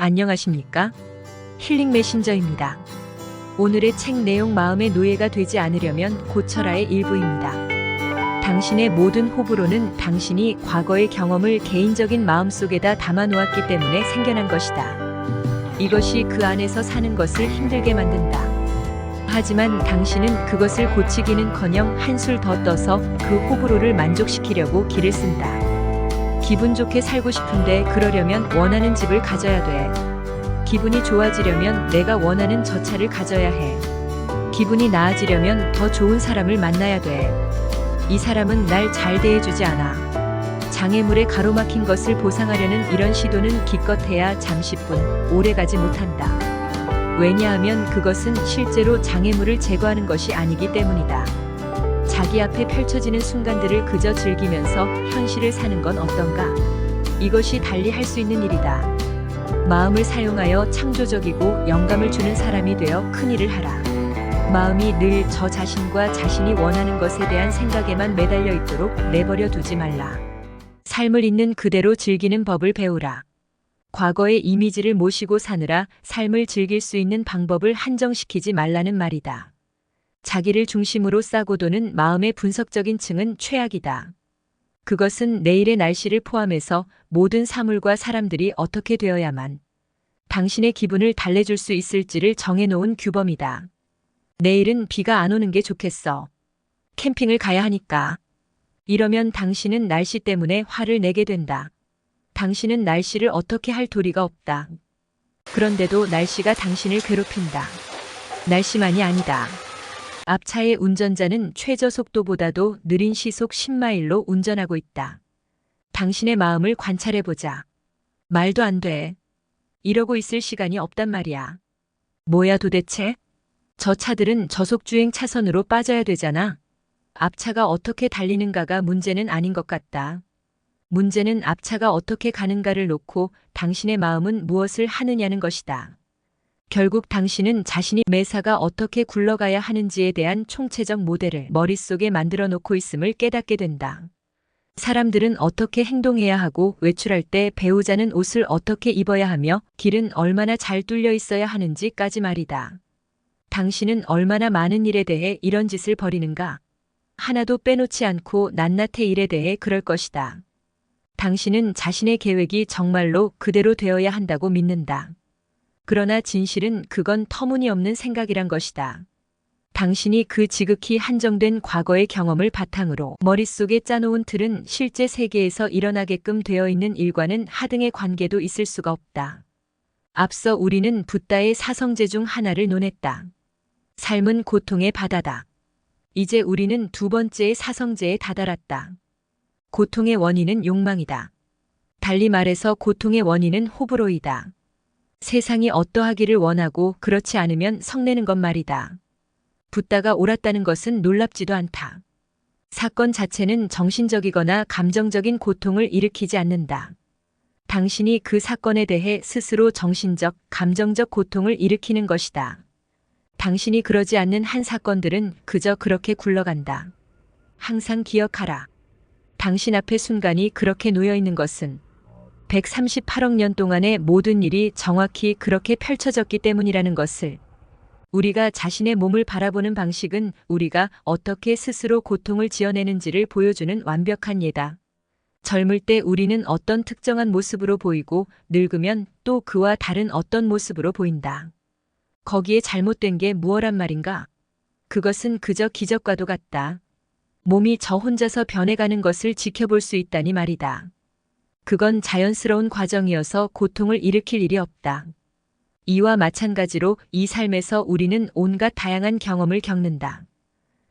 안녕하십니까? 힐링 메신저입니다. 오늘의 책 내용 마음의 노예가 되지 않으려면 고쳐라의 일부입니다. 당신의 모든 호불호는 당신이 과거의 경험을 개인적인 마음속에다 담아놓았기 때문에 생겨난 것이다. 이것이 그 안에서 사는 것을 힘들게 만든다. 하지만 당신은 그것을 고치기는커녕 한술 더 떠서 그 호불호를 만족시키려고 기를 쓴다. 기분 좋게 살고 싶은데 그러려면 원하는 집을 가져야 돼. 기분이 좋아지려면 내가 원하는 저 차를 가져야 해. 기분이 나아지려면 더 좋은 사람을 만나야 돼. 이 사람은 날 잘 대해주지 않아. 장애물에 가로막힌 것을 보상하려는 이런 시도는 기껏해야 잠시뿐 오래가지 못한다. 왜냐하면 그것은 실제로 장애물을 제거하는 것이 아니기 때문이다. 자기 앞에 펼쳐지는 순간들을 그저 즐기면서 현실을 사는 건 어떤가? 이것이 달리 할 수 있는 일이다. 마음을 사용하여 창조적이고 영감을 주는 사람이 되어 큰 일을 하라. 마음이 늘 저 자신과 자신이 원하는 것에 대한 생각에만 매달려 있도록 내버려 두지 말라. 삶을 있는 그대로 즐기는 법을 배우라. 과거의 이미지를 모시고 사느라 삶을 즐길 수 있는 방법을 한정시키지 말라는 말이다. 자기를 중심으로 싸고 도는 마음의 분석적인 층은 최악이다. 그것은 내일의 날씨를 포함해서 모든 사물과 사람들이 어떻게 되어야만 당신의 기분을 달래줄 수 있을지를 정해놓은 규범이다. 내일은 비가 안 오는 게 좋겠어. 캠핑을 가야 하니까. 이러면 당신은 날씨 때문에 화를 내게 된다. 당신은 날씨를 어떻게 할 도리가 없다. 그런데도 날씨가 당신을 괴롭힌다. 날씨만이 아니다. 앞차의 운전자는 최저 속도보다도 느린 시속 10마일로 운전하고 있다. 당신의 마음을 관찰해보자. 말도 안 돼. 이러고 있을 시간이 없단 말이야. 뭐야 도대체? 저 차들은 저속주행 차선으로 빠져야 되잖아. 앞차가 어떻게 달리는가가 문제는 아닌 것 같다. 문제는 앞차가 어떻게 가는가를 놓고 당신의 마음은 무엇을 하느냐는 것이다. 결국 당신은 자신이 매사가 어떻게 굴러가야 하는지에 대한 총체적 모델을 머릿속에 만들어 놓고 있음을 깨닫게 된다. 사람들은 어떻게 행동해야 하고 외출할 때 배우자는 옷을 어떻게 입어야 하며 길은 얼마나 잘 뚫려 있어야 하는지까지 말이다. 당신은 얼마나 많은 일에 대해 이런 짓을 벌이는가? 하나도 빼놓지 않고 낱낱의 일에 대해 그럴 것이다. 당신은 자신의 계획이 정말로 그대로 되어야 한다고 믿는다. 그러나 진실은 그건 터무니없는 생각이란 것이다. 당신이 그 지극히 한정된 과거의 경험을 바탕으로 머릿속에 짜놓은 틀은 실제 세계에서 일어나게끔 되어 있는 일과는 하등의 관계도 있을 수가 없다. 앞서 우리는 붓다의 사성제 중 하나를 논했다. 삶은 고통의 바다다. 이제 우리는 두 번째의 사성제에 다다랐다. 고통의 원인은 욕망이다. 달리 말해서 고통의 원인은 호불호이다. 세상이 어떠하기를 원하고 그렇지 않으면 성내는 것 말이다. 붓다가 옳았다는 것은 놀랍지도 않다. 사건 자체는 정신적이거나 감정적인 고통을 일으키지 않는다. 당신이 그 사건에 대해 스스로 정신적, 감정적 고통을 일으키는 것이다. 당신이 그러지 않는 한 사건들은 그저 그렇게 굴러간다. 항상 기억하라. 당신 앞의 순간이 그렇게 놓여 있는 것은 138억 년 동안의 모든 일이 정확히 그렇게 펼쳐졌기 때문이라는 것을. 우리가 자신의 몸을 바라보는 방식은 우리가 어떻게 스스로 고통을 지어내는지를 보여주는 완벽한 예다. 젊을 때 우리는 어떤 특정한 모습으로 보이고 늙으면 또 그와 다른 어떤 모습으로 보인다. 거기에 잘못된 게 무엇란 말인가? 그것은 그저 기적과도 같다. 몸이 저 혼자서 변해가는 것을 지켜볼 수 있다니 말이다. 그건 자연스러운 과정이어서 고통을 일으킬 일이 없다. 이와 마찬가지로 이 삶에서 우리는 온갖 다양한 경험을 겪는다.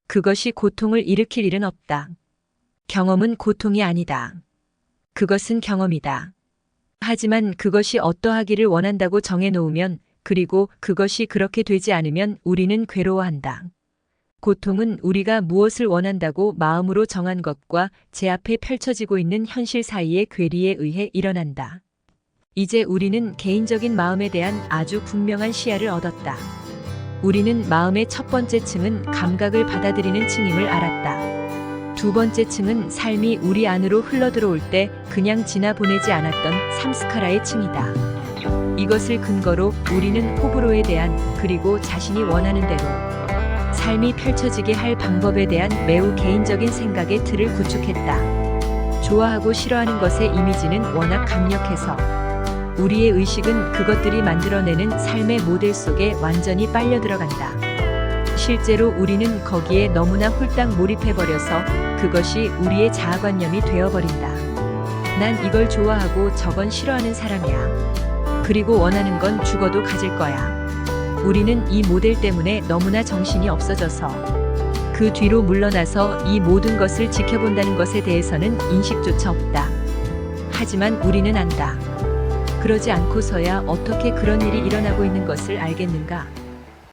그것이 고통을 일으킬 일은 없다. 경험은 고통이 아니다. 그것은 경험이다. 하지만 그것이 어떠하기를 원한다고 정해놓으면 그리고 그것이 그렇게 되지 않으면 우리는 괴로워한다. 고통은 우리가 무엇을 원한다고 마음으로 정한 것과 제 앞에 펼쳐지고 있는 현실 사이의 괴리에 의해 일어난다. 이제 우리는 개인적인 마음에 대한 아주 분명한 시야를 얻었다. 우리는 마음의 첫 번째 층은 감각을 받아들이는 층임을 알았다. 두 번째 층은 삶이 우리 안으로 흘러들어올 때 그냥 지나보내지 않았던 삼스카라의 층이다. 이것을 근거로 우리는 호불호에 대한 그리고 자신이 원하는 대로 삶이 펼쳐지게 할 방법에 대한 매우 개인적인 생각의 틀을 구축했다. 좋아하고 싫어하는 것의 이미지는 워낙 강력해서 우리의 의식은 그것들이 만들어내는 삶의 모델 속에 완전히 빨려 들어간다. 실제로 우리는 거기에 너무나 홀딱 몰입해버려서 그것이 우리의 자아관념이 되어버린다. 난 이걸 좋아하고 저건 싫어하는 사람이야. 그리고 원하는 건 죽어도 가질 거야. 우리는 이 모델 때문에 너무나 정신이 없어져서 그 뒤로 물러나서 이 모든 것을 지켜본다는 것에 대해서는 인식조차 없다. 하지만 우리는 안다. 그러지 않고서야 어떻게 그런 일이 일어나고 있는 것을 알겠는가?